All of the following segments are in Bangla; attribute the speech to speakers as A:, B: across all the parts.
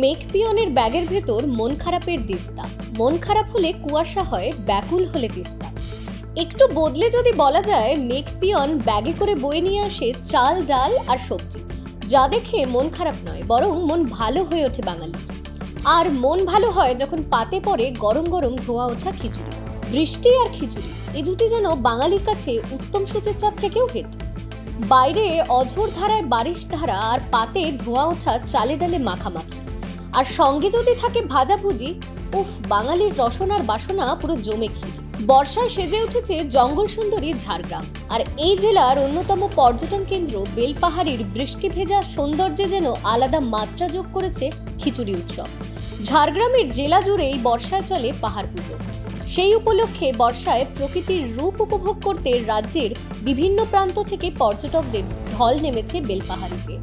A: মেঘ পিয়নের ব্যাগের ভেতর মন খারাপের দিস্তা। মন খারাপ হলে কুয়াশা হয়, ব্যাকুল হলে তিস্তা। একটু বদলে যদি বলা যায়, মেঘ পিয়ন ব্যাগে করে বয়ে নিয়ে আসে চাল, ডাল আর সবজি, যা দেখে মন খারাপ নয়, বরং মন ভালো হয়ে ওঠে বাঙালি। আর মন ভালো হয় যখন পাতে পড়ে গরম গরম ধোয়া ওঠা খিচুড়ি। বৃষ্টি আর খিচুড়ি, এই জুটি যেন বাঙালির কাছে উত্তম সুচিত্রার থেকেও হেট। বাইরে অঝোর ধারায় বারিশ ধারা, আর পাতে ধোয়া ওঠা চালে ডালে মাখামাখি, আর সঙ্গে যদি থাকে ভাজাভুজি, উফ, বাঙালির রসনার বাসনা পুরো জমে ক্ষীর। বর্ষায় সেজে উঠেছে জঙ্গল সুন্দরী ঝাড়গ্রাম, আর এই জেলার অন্যতম পর্যটন কেন্দ্র বেলপাহাড়ির বৃষ্টি ভেজা সৌন্দর্যে যেন আলাদা মাত্রা যোগ করেছে খিচুড়ি উৎসব। ঝাড়গ্রামের জেলা জুড়েই বর্ষায় চলে পাহাড় পুজো। সেই উপলক্ষে বর্ষায় প্রকৃতির রূপ উপভোগ করতে রাজ্যের বিভিন্ন প্রান্ত থেকে পর্যটকদের ঢল নেমেছে বেলপাহাড়িতে।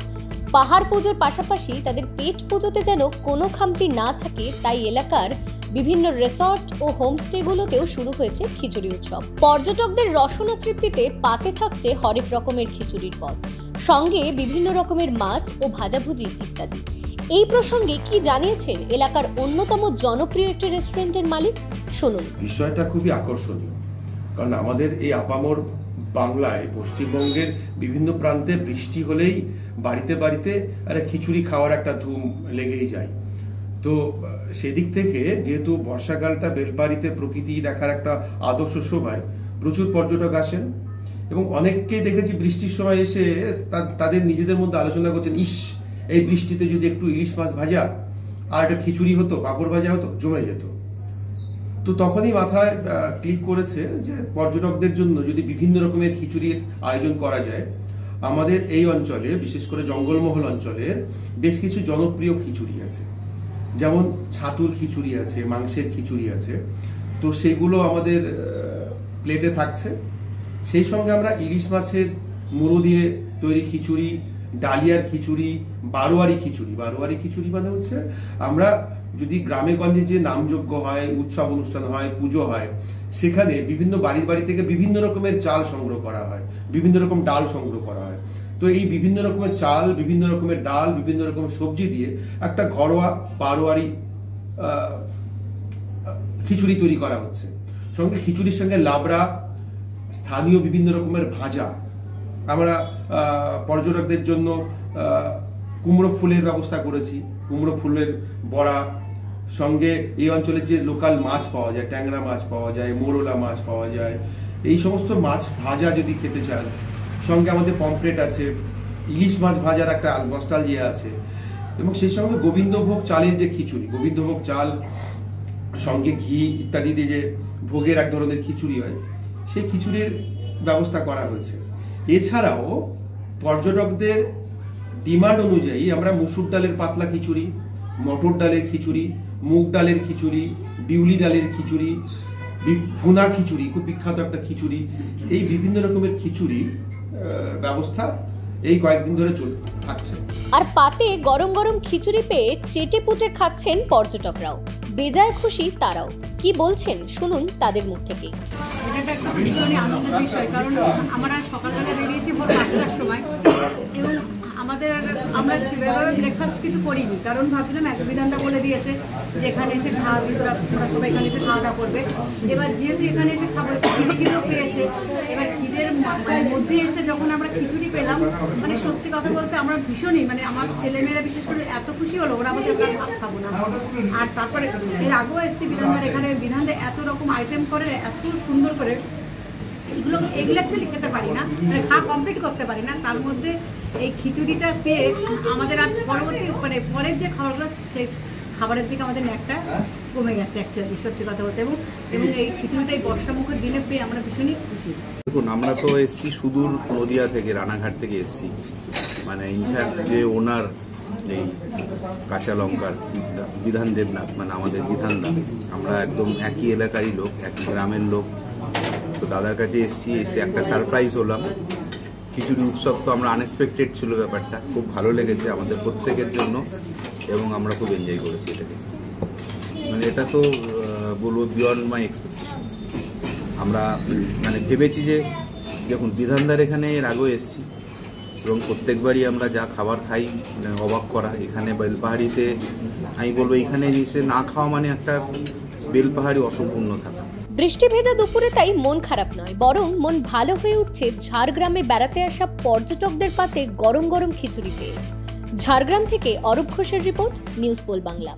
A: পাহাড় পুজোর পাশাপাশি তাদের পেট পুজোতে যেন কোনো খামতি না থাকে, তাই এলাকার বিভিন্ন রিসর্ট ও হোমস্টেগুলোতেও শুরু হয়েছে খিচুড়ি উৎসব। পর্যটকদের রসনা তৃপ্তিতে পাতে থাকছে হরেক রকমের খিচুড়ির পদ, সঙ্গে বিভিন্ন রকমের মাছ ও ভাজাভুজি ইত্যাদি। এই প্রসঙ্গে কি জানিয়েছেন এলাকার অন্যতম জনপ্রিয় একটি রেস্টুরেন্টের মালিক, শুনুন।
B: বিষয়টা খুবই আকর্ষণীয়, কারণ আমাদের এই আপামর বাংলায়, পশ্চিমবঙ্গের বিভিন্ন প্রান্তে বৃষ্টি হলেই বাড়িতে বাড়িতে আরে খিচুড়ি খাওয়ার একটা ধুম লেগেই যায়। তো সেদিক থেকে যেহেতু বর্ষাকালটা বেলপাহাড়িতে প্রকৃতি দেখার একটা আদর্শ সময়, প্রচুর পর্যটক আসেন এবং অনেককেই দেখেছি বৃষ্টির সময় এসে তাদের নিজেদের মধ্যে আলোচনা করছেন, ইস, এই বৃষ্টিতে যদি একটু ইলিশ মাছ ভাজা আর একটা খিচুড়ি হতো, পাঁপড় ভাজা হতো, জমে যেত। তো তখনই মাথায় ক্লিক করেছে যে পর্যটকদের জন্য যদি বিভিন্ন রকমের খিচুড়ির আয়োজন করা যায়। আমাদের এই অঞ্চলে, বিশেষ করে জঙ্গলমহল অঞ্চলের বেশ কিছু জনপ্রিয় খিচুড়ি আছে, যেমন ছাতুর খিচুড়ি আছে, মাংসের খিচুড়ি আছে। তো সেগুলো আমাদের প্লেটে থাকছে। সেই সঙ্গে আমরা ইলিশ মাছের মুড়ো দিয়ে তৈরি খিচুড়ি, ডালিয়ার খিচুড়ি, বারোয়ারি খিচুড়ি। বারোয়ারি খিচুড়ি মানে হচ্ছে, আমরা যদি গ্রামে গঞ্জে যে নামযজ্ঞ হয়, উৎসব অনুষ্ঠান হয়, পুজো হয়, সেখানে বিভিন্ন বাড়ি থেকে বিভিন্ন রকমের চাল সংগ্রহ করা হয়, বিভিন্ন রকম ডাল সংগ্রহ করা হয়। তো এই বিভিন্ন রকমের চাল, বিভিন্ন রকমের ডাল, বিভিন্ন রকমের সবজি দিয়ে একটা ঘরোয়া বারোয়ারি খিচুড়ি তৈরি করা হচ্ছে। সঙ্গে খিচুড়ির সঙ্গে লাবড়া, স্থানীয় বিভিন্ন রকমের ভাজা। আমরা পর্যটকদের জন্য কুমড়ো ফুলের ব্যবস্থা করেছি, কুমড়ো ফুলের বড়া। সঙ্গে এই অঞ্চলের যে লোকাল মাছ পাওয়া যায়, ট্যাংরা মাছ পাওয়া যায়, মোরলা মাছ পাওয়া যায়, এই সমস্ত মাছ ভাজা যদি খেতে চান। সঙ্গে আমাদের পমফ্রেট আছে, ইলিশ মাছ ভাজার একটা নস্টালজিয়া আছে, এবং সেই সঙ্গে গোবিন্দভোগ চালের যে খিচুড়ি, গোবিন্দভোগ চাল সঙ্গে ঘি ইত্যাদি দিয়ে যে ভোগের এক ধরনের খিচুড়ি হয়, সেই খিচুড়ির ব্যবস্থা করা হয়েছে। এছাড়াও পর্যটকদের ডিমান্ড অনুযায়ী আমরা মুসুর ডালের পাতলা খিচুড়ি, মটর ডালের খিচুড়ি, মুগ ডালের খিচুড়ি, বিউলি ডালের খিচুড়ি, ভুনা খিচুড়ি, খুব বিখ্যাত একটা খিচুড়ি, এই বিভিন্ন রকমের খিচুড়ি ব্যবস্থা এই কয়েকদিন ধরে থাকছে।
A: আর পাতে গরম গরম খিচুড়ি পেয়ে চেটে পুটে খাচ্ছেন পর্যটকরাও, বেজায় খুশি তারাও। কি বলছেন শুনুন তাদের মুখ থেকে।
C: এটা একটা ভীষণই আনন্দের বিষয়, কারণ আমরা সকালবেলা বেরিয়েছি ভোর 5টার সময়, এবং আমরা সেভাবে ব্রেকফাস্ট কিছু করিনি, কারণ ভাবছিলাম এক বিধানটা বলে দিয়েছে যে এখানে এসে খাওয়া সবাই এখানে এসে খাওয়া দাওয়া করবে। এবার যেহেতু এখানে এসে খাবো, খিদেও পেয়েছে, এবার খিদের মধ্যে এসে যখন আমরা খিচুড়ি পেলাম, মানে সত্যি কথা বলতে আমরা ভীষণই, মানে আমার ছেলেমেয়েরা বিশেষ করে এত খুশি হলো, ওরা আমাদের ভাত খাবো না। আর তারপরে এর আগেও এসছি বিধানদার, এখানে বিধানদে এত রকম আইটেম করে, এত সুন্দর করে, এগুলো অ্যাকচুয়ালি খেতে পারি না, মানে খাওয়া কমপ্লিট করতে পারি না। তার মধ্যে এই খিচুড়িটা পেয়ে আমাদের আর পরবর্তী মানে পরের যে খাবারগুলো, সেই খাবারের দিকে আমাদের ন্যাকটা কমে গেছে অ্যাকচুয়ালি, সত্যি কথা বলতে। এবং এই খিচুড়িটা এই বর্ষামুখের দিনে পেয়ে আমরা ভীষণই খুশি।
D: দেখুন, আমরা তো এসছি সুদূর নদিয়া থেকে, রানাঘাট থেকে এসছি। মানে ইনফ্যাক্ট যে ওনার এই কাঁচা লঙ্কার বিধান দেবনাথ, মানে আমাদের বিধানদা, আমরা একদম একই এলাকারই লোক, একই গ্রামের লোক। তো দাদার কাছে এসে একটা সারপ্রাইজ হলাম। খিচুড়ি উৎসব তো আমরা আনএক্সপেক্টেড ছিল ব্যাপারটা, খুব ভালো লেগেছে আমাদের প্রত্যেকের জন্য, এবং আমরা খুব এনজয় করেছি এটাকে। মানে এটা তো বলবো বিয়ন্ড মাই এক্সপেকটেশন। আমরা মানে ভেবেছি যে, দেখুন বিধানদার এখানে এর আগেও এসেছি, এবং প্রত্যেকবারই আমরা যা খাবার খাই মানে অবাক করা। এখানে বেলপাহাড়িতে আমি বলবো এখানে এসে না খাওয়া মানে একটা বেলপাহাড়ি অসম্পূর্ণ থাকা।
A: বৃষ্টি ভেজা দুপুরে তাই মন খারাপ নয়, বরং মন ভালো হয়ে উঠছে ঝাড়গ্রামে বেড়াতে আসা পর্যটকদের পাতে গরম গরম খিচুড়ি পেয়ে। ঝাড়গ্রাম থেকে অরূপ ঘোষের রিপোর্ট, নিউজ পোল বাংলা।